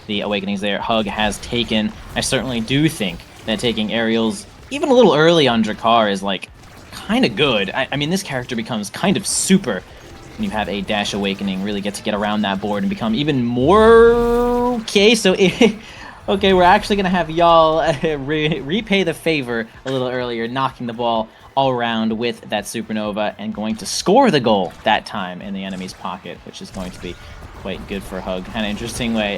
the Awakenings there. Hug has taken. I certainly do think that taking aerials even a little early on Drakkar is like kind of good. I mean, this character becomes kind of super when you have a Dash Awakening, really get to get around that board and become even more... Okay, so... okay, we're actually going to have y'all repay the favor a little earlier, knocking the ball all around with that Supernova and going to score the goal that time in the enemy's pocket, which is going to be quite good for Hug. Kind of interesting way.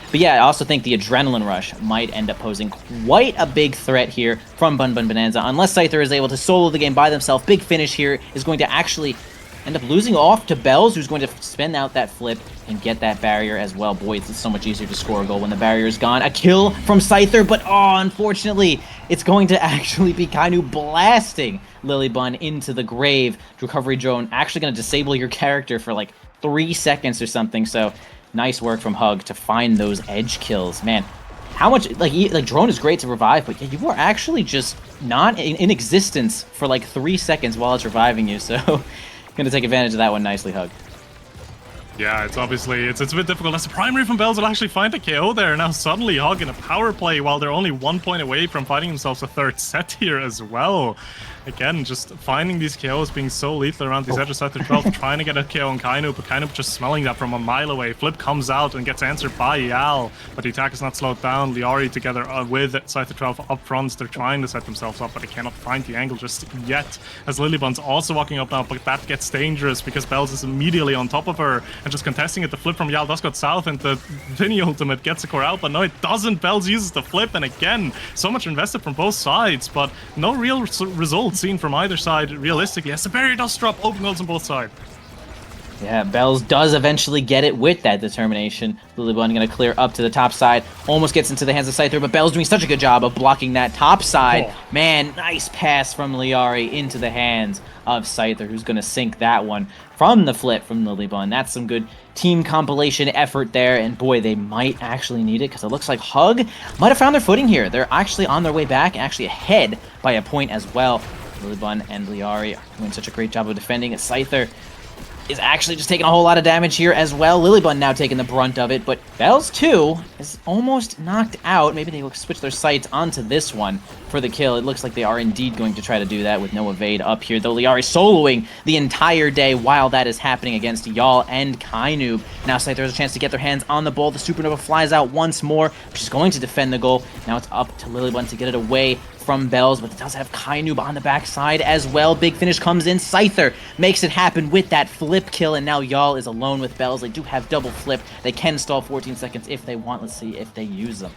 But yeah, I also think the Adrenaline Rush might end up posing quite a big threat here from Bunn Bonanza. Unless Scyther is able to solo the game by themselves, big finish here is going to actually end up losing off to Bells, who's going to spin out that flip and get that barrier as well. Boy, it's so much easier to score a goal when the barrier is gone. A kill from Scyther, but oh, unfortunately, it's going to actually be Kainu blasting Lilybun into the grave. Recovery drone actually going to disable your character for like 3 seconds or something, so nice work from Hug to find those edge kills. Man, how much, like drone is great to revive, but yeah, you were actually just not in existence for like 3 seconds while it's reviving you, so gonna take advantage of that one nicely, Hug. Yeah, it's obviously, it's a bit difficult. As the primary from Bells will actually find a KO there. Now suddenly Hug in a power play while they're only 1 point away from finding themselves a third set here as well. Again, just finding these KOs being so lethal around these edges. Scyther 12 trying to get a KO on Kainu, but Kainu just smelling that from a mile away. Flip comes out and gets answered by Yal, but the attack is not slowed down. Liari together with Scyther 12 up front. They're trying to set themselves up, but they cannot find the angle just yet. As Lilybun's also walking up now, but that gets dangerous because Bells is immediately on top of her and just contesting it. The flip from Yal does go south, and the Vinny ultimate gets the core out, but no, it doesn't. Bells uses the flip, and again, so much invested from both sides, but no real results seen from either side realistically. As the barrier does drop, open goals on both sides. Yeah, Bells does eventually get it with that determination. Lilybun gonna clear up to the top side, almost gets into the hands of Scyther, but Bells doing such a good job of blocking that top side. Oh. Man, nice pass from Liari into the hands of Scyther, who's gonna sink that one from the flip from Lilybun. That's some good team compilation effort there, and boy, they might actually need it because it looks like Hug might have found their footing here. They're actually on their way back, actually ahead by a point as well. Lilybun and Liari are doing such a great job of defending. Scyther is actually just taking a whole lot of damage here as well. Lilybun now taking the brunt of it, but Bells too is almost knocked out. Maybe they will switch their sights onto this one for the kill. It looks like they are indeed going to try to do that with no evade up here, though Liari soloing the entire day while that is happening against Yal and Kainu. Now Scyther has a chance to get their hands on the ball. The Supernova flies out once more, which is going to defend the goal. Now it's up to Lilybun to get it away from Bells, but it does have Kainu on the backside as well. Big finish comes in. Scyther makes it happen with that flip kill, and now Yal is alone with Bells. They do have double flip. They can stall 14 seconds if they want. Let's see if they use them.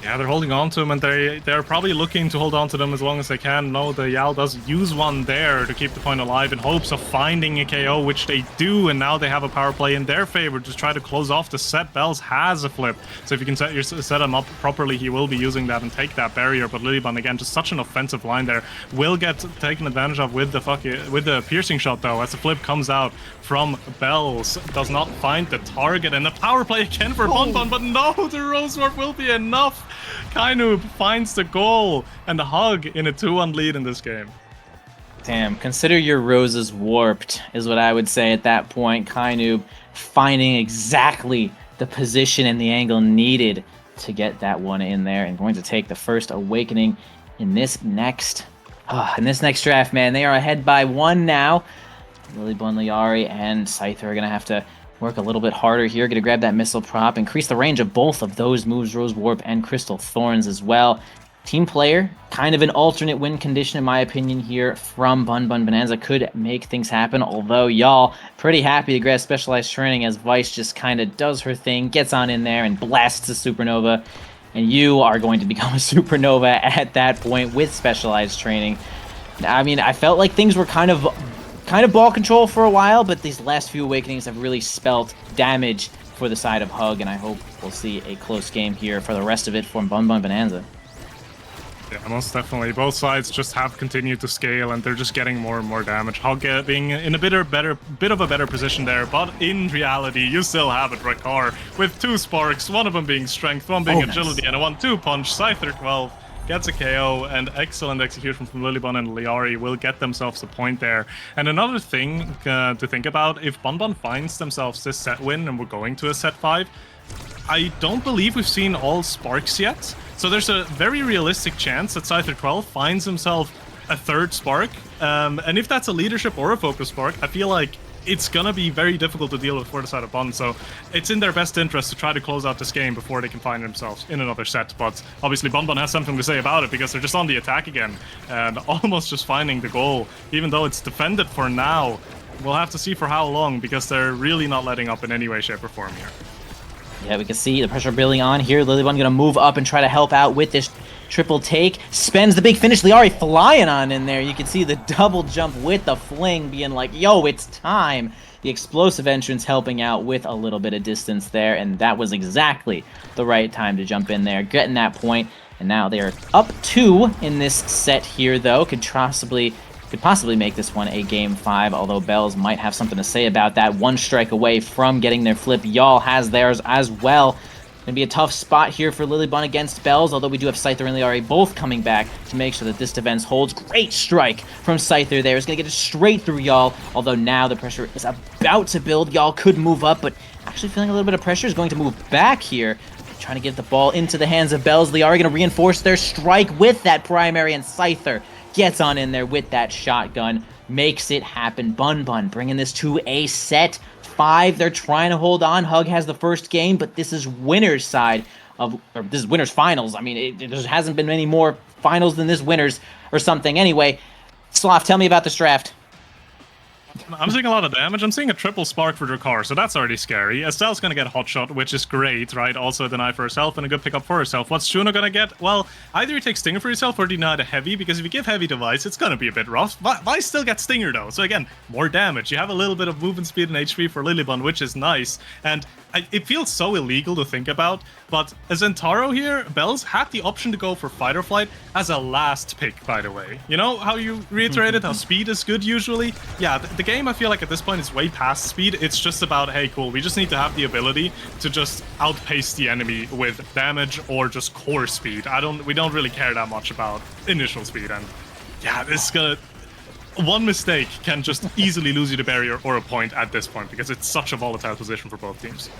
Yeah, they're holding on to him, and they're probably looking to hold on to them as long as they can. No, the Yal does use one there to keep the point alive in hopes of finding a KO, which they do, and now they have a power play in their favor to try to close off the set. Bells has a flip, so if you can set him up properly, he will be using that and take that barrier. But Lilybun, again, just such an offensive line there, will get taken advantage of with the piercing shot, though, as the flip comes out from Bells. Does not find the target, and the power play again for Bunn, but no, the Rose Warp will be enough. Kainu finds the goal, and the Hug in a 2-1 lead in this game. Damn, consider your roses warped, is what I would say at that point. Kainu finding exactly the position and the angle needed to get that one in there, and going to take the first Awakening in this next draft, man. They are ahead by 1 now. Lilybun, Liari, and Scyther are going to have to work a little bit harder here. Going to grab that missile prop, increase the range of both of those moves, Rose Warp and Crystal Thorns as well. Team player, kind of an alternate win condition in my opinion here from Bunn Bonanza, could make things happen, although y'all pretty happy to grab specialized training as Vice just kind of does her thing, gets on in there and blasts a Supernova, and you are going to become a Supernova at that point with specialized training. I mean, I felt like things were kind of ball control for a while, but these last few Awakenings have really spelt damage for the side of Hug, and I hope we'll see a close game here for the rest of it from Bunn Bonanza. Yeah, most definitely. Both sides just have continued to scale, and they're just getting more and more damage. Hog being in a bit of a better position there, but in reality, you still have it, Rakar, with 2 sparks, one of them being strength, one being agility, and a 1-2 punch. Scyther 12 gets a KO, and excellent execution from Lilybun and Liari will get themselves a point there. And another thing to think about, if Bunn finds themselves this set win, and we're going to a set 5, I don't believe we've seen all sparks yet. So there's a very realistic chance that Scyther 12 finds himself a 3rd spark. And if that's a leadership or a focus spark, I feel like it's gonna be very difficult to deal with for the side of Bunn. So it's in their best interest to try to close out this game before they can find themselves in another set. But obviously Bunn has something to say about it, because they're just on the attack again and almost just finding the goal, even though it's defended for now. We'll have to see for how long, because they're really not letting up in any way, shape, or form here. Yeah, we can see the pressure building on here. Lilybun gonna move up and try to help out with this triple take. Spends the big finish. Liari flying on in there. You can see the double jump with the fling being like, yo, it's time. The explosive entrance helping out with a little bit of distance there, and that was exactly the right time to jump in there, getting that point. And now they are up 2 in this set here, though. Could possibly make this one a game 5, although Bells might have something to say about that. 1 strike away from getting their flip. Y'all has theirs as well. Gonna be a tough spot here for Lilybun against Bells, although we do have Scyther and Liari both coming back to make sure that this defense holds. Great strike from Scyther there. It's gonna get it straight through Y'all, although now the pressure is about to build. Y'all could move up, but actually feeling a little bit of pressure is going to move back here. Trying to get the ball into the hands of Bells. Liari gonna reinforce their strike with that primary, and Scyther gets on in there with that shotgun, makes it happen. Bunn bringing this to a set 5. They're trying to hold on. Hug has the first game, but this is winner's side of, or this is winner's finals. I mean, there hasn't been many more finals than this winner's or something. Anyway, Slav, tell me about this draft. I'm seeing a lot of damage. I'm seeing a triple spark for Drakkar, so that's already scary. Estelle's gonna get a hot shot, which is great, right? Also a deny for herself and a good pickup for herself. What's Juno gonna get? Well, either you take Stinger for yourself or deny the heavy, because if you give heavy device, it's gonna be a bit rough. Vice still gets Stinger though, so again, more damage. You have a little bit of movement speed and HP for Lilybun, which is nice. And it feels so illegal to think about, but as Zentaro here, Bells had the option to go for fight or flight as a last pick, by the way. You know how you reiterated how speed is good usually? Yeah, the game I feel like at this point is way past speed. It's just about, hey, cool, we just need to have the ability to just outpace the enemy with damage or just core speed. We don't really care that much about initial speed, and yeah, this is gonna... One mistake can just easily lose you the barrier or a point at this point, because it's such a volatile position for both teams.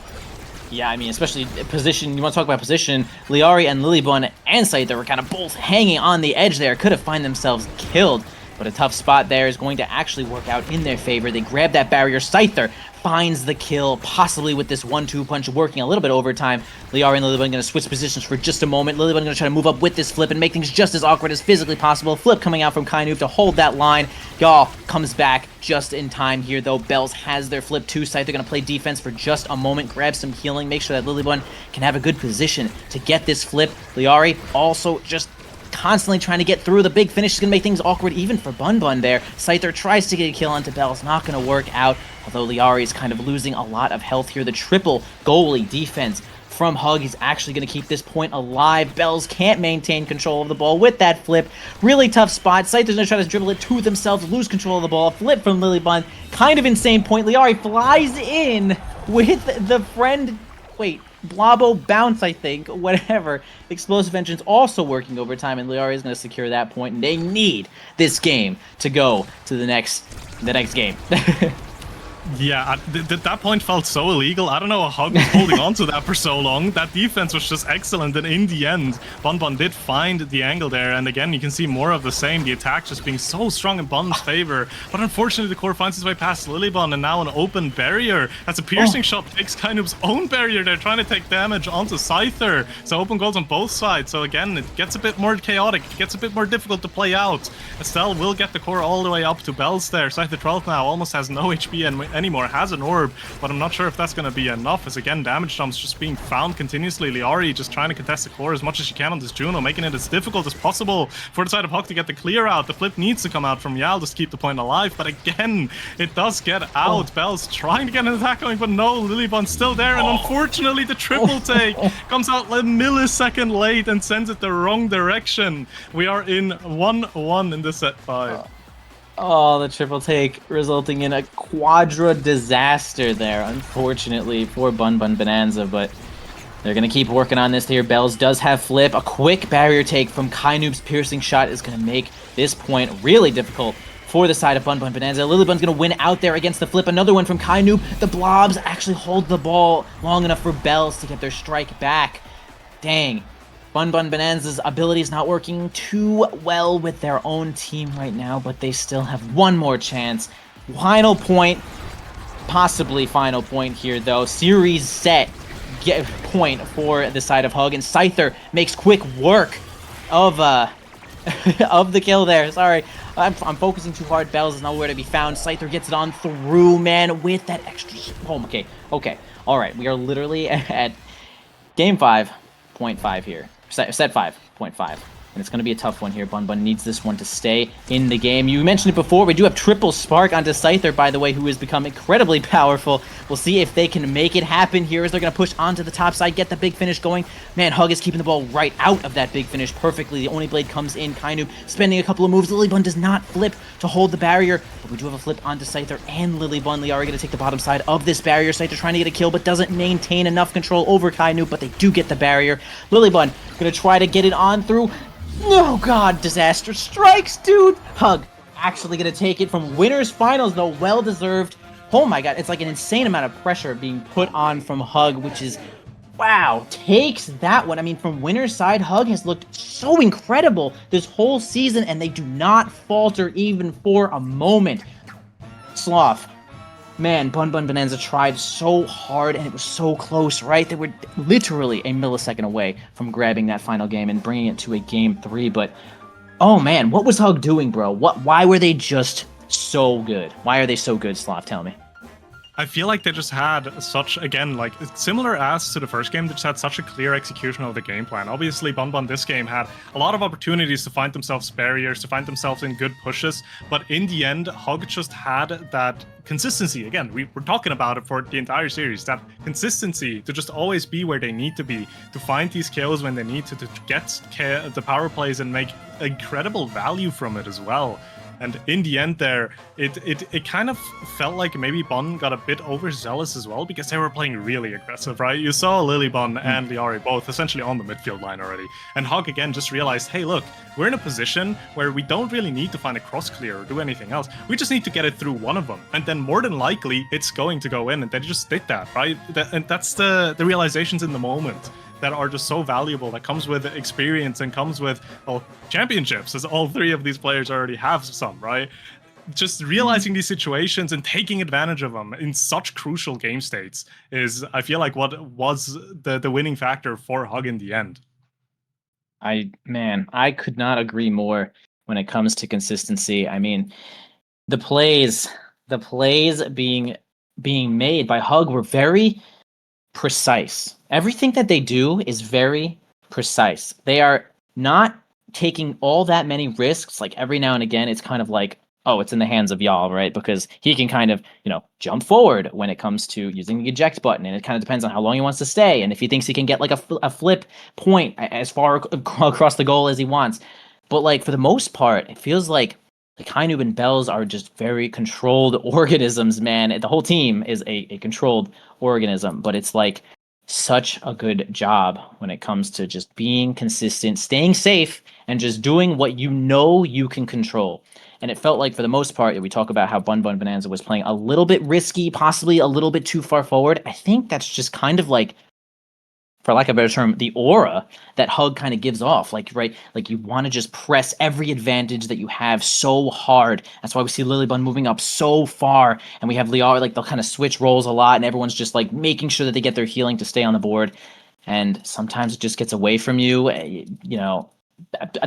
Yeah, I mean, especially position, you want to talk about position, Liari and Lilybun and Scyther were kind of both hanging on the edge there, could have find themselves killed, but a tough spot there is going to actually work out in their favor. They grab that barrier, Scyther finds the kill, possibly with this 1-2 punch working a little bit overtime. Liari and Lilybun going to switch positions for just a moment. Lilybun going to try to move up with this flip and make things just as awkward as physically possible. Flip coming out from Kainuv to hold that line. Y'all comes back just in time here, though. Bells has their flip too. Scyther going to play defense for just a moment, grab some healing, make sure that Lilybun can have a good position to get this flip. Liari also just constantly trying to get through. The big finish is going to make things awkward even for Bunn there. Scyther tries to get a kill onto Bells, not going to work out, although Liari is kind of losing a lot of health here. The triple goalie defense from Hug is actually going to keep this point alive. Bells can't maintain control of the ball with that flip. Really tough spot. Scyther's going to try to dribble it to themselves, lose control of the ball. Flip from Lilybun. Kind of insane point. Liari flies in with the friend... Wait. Blobbo bounce, I think, whatever. Explosive entrance also working overtime, and Liari is going to secure that point, and they need this game to go to the next game. Yeah, that point felt so illegal. I don't know how Hug was holding on to that for so long. That defense was just excellent, and in the end, Bunn did find the angle there, and again, you can see more of the same. The attack just being so strong in Bunn's favor, but unfortunately, the core finds its way past Lilybun, and now an open barrier. As a piercing shot takes Kainub's own barrier. They're trying to take damage onto Scyther, so open goals on both sides. So again, it gets a bit more chaotic, it gets a bit more difficult to play out. Estelle will get the core all the way up to Bells there. Scyther 12 now almost has no HP anymore. Has an orb, but I'm not sure if that's going to be enough, as again, damage dumps just being found continuously. Liari just trying to contest the core as much as she can on this Juno, making it as difficult as possible for the side of Hug to get the clear out. The flip needs to come out from Yal just to keep the point alive, but again, it does get out. Bells trying to get an attack going, but no, Lilybund's still there, and unfortunately the triple take comes out a millisecond late and sends it the wrong direction. We are in 1-1 in the set 5. Oh, the triple take resulting in a quadra disaster there, unfortunately, for Bunn Bonanza, but they're going to keep working on this here. Bells does have flip. A quick barrier take from Kainoob's piercing shot is going to make this point really difficult for the side of Bunn Bonanza. Lilybund's going to win out there against the flip. Another one from Kainoob. The Blobs actually hold the ball long enough for Bells to get their strike back. Dang. Bunn Bonanza's ability is not working too well with their own team right now, but they still have one more chance. Final point, possibly final point here though. Series set point for the side of Hug, and Scyther makes quick work of of the kill there. Sorry, I'm focusing too hard. Bells is nowhere to be found. Scyther gets it on through, man, with that extra... Oh, okay. All right, we are literally at game 5.5 here. Set 5.5. And it's going to be a tough one here. Bunn needs this one to stay in the game. You mentioned it before. We do have triple spark onto Scyther, by the way, who has become incredibly powerful. We'll see if they can make it happen here as they're going to push onto the top side, get the big finish going. Man, Hug is keeping the ball right out of that big finish perfectly. The Oni Blade comes in. Kainoob spending a couple of moves. Lilybund does not flip to hold the barrier, but we do have a flip onto Scyther and Lilybund. Liari going to take the bottom side of this barrier. Scyther trying to get a kill, but doesn't maintain enough control over Kainoob, but they do get the barrier. Lilybund going to try to get it on through. No, God, disaster strikes, dude. Hug actually going to take it from winners finals, though. Well-deserved. Oh, my God. It's like an insane amount of pressure being put on from Hug, which is, wow, takes that one. I mean, from winners side, Hug has looked so incredible this whole season, and they do not falter even for a moment. Sloth. Man, Bunn Bonanza tried so hard, and it was so close, right? They were literally a millisecond away from grabbing that final game and bringing it to a game 3, but oh man, what was Hug doing, bro? Why were they just so good? Why are they so good, Sloth? Tell me. I feel like they just had such, again, like, similar as to the first game, they just had such a clear execution of the game plan. Obviously, Bunn this game had a lot of opportunities to find themselves barriers, to find themselves in good pushes, but in the end, Hug just had that consistency. Again, we're talking about it for the entire series, that consistency to just always be where they need to be, to find these kills when they need to get the power plays and make incredible value from it as well. And in the end there, it kind of felt like maybe Bunn got a bit overzealous as well, because they were playing really aggressive, right? You saw Lilybund and Liari both essentially on the midfield line already. And Hug again just realized, hey, look, we're in a position where we don't really need to find a cross clear or do anything else. We just need to get it through one of them. And then more than likely, it's going to go in. And they just did that, right? And that's the realizations in the moment that are just so valuable, that comes with experience and comes with, well, championships, as all three of these players already have some, right? Just realizing these situations and taking advantage of them in such crucial game states is, I feel like, what was the winning factor for Hug in the end. I could not agree more when it comes to consistency. I mean, the plays being made by Hug were very precise. Everything that they do is very precise. They are not taking all that many risks. Like every now and again, it's kind of like, oh, it's in the hands of Yal, right? Because he can kind of, jump forward when it comes to using the eject button. And it kind of depends on how long he wants to stay. And if he thinks he can get like a flip point as far across the goal as he wants. But like for the most part, it feels like the Kainoob and Bells are just very controlled organisms, man. The whole team is a controlled organism, but it's like such a good job when it comes to just being consistent, staying safe, and just doing what you can control. And it felt like, for the most part, we talk about how Bunn Bonanza was playing a little bit risky, possibly a little bit too far forward. I think that's just kind of like, for lack of a better term, the aura that Hug kind of gives off. Like, right, like you want to just press every advantage that you have so hard. That's why we see Lilybund moving up so far, and we have Liari, like they'll kind of switch roles a lot, and everyone's just like making sure that they get their healing to stay on the board. And sometimes it just gets away from you.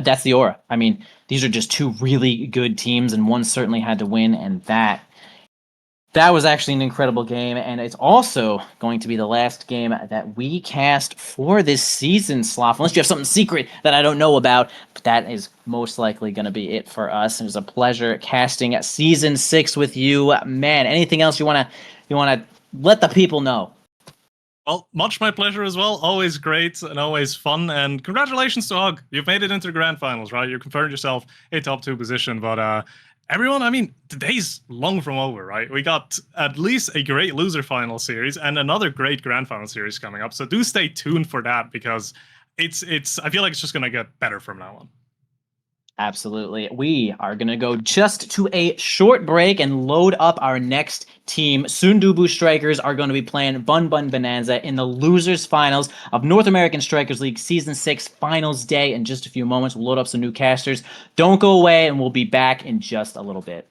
That's the aura. I mean, these are just two really good teams, and one certainly had to win, and that That was actually an incredible game, and it's also going to be the last game that we cast for this season, Sloth. Unless you have something secret that I don't know about, but that is most likely going to be it for us. It was a pleasure casting Season 6 with you, man. Anything else you wanna let the people know? Well, much my pleasure as well. Always great and always fun. And congratulations to Hug. You've made it into the grand finals, right? You confirmed yourself a top 2 position. But everyone, I mean, the day's long from over, right? We got at least a great loser final series and another great grand final series coming up. So do stay tuned for that, because it's I feel like it's just gonna get better from now on. Absolutely. We are going to go just to a short break and load up our next team. Soon DUBU Strikers are going to be playing Bunn Bonanza in the losers finals of North American Strikers League Season 6 Finals Day. In just a few moments, we'll load up some new casters. Don't go away, and we'll be back in just a little bit.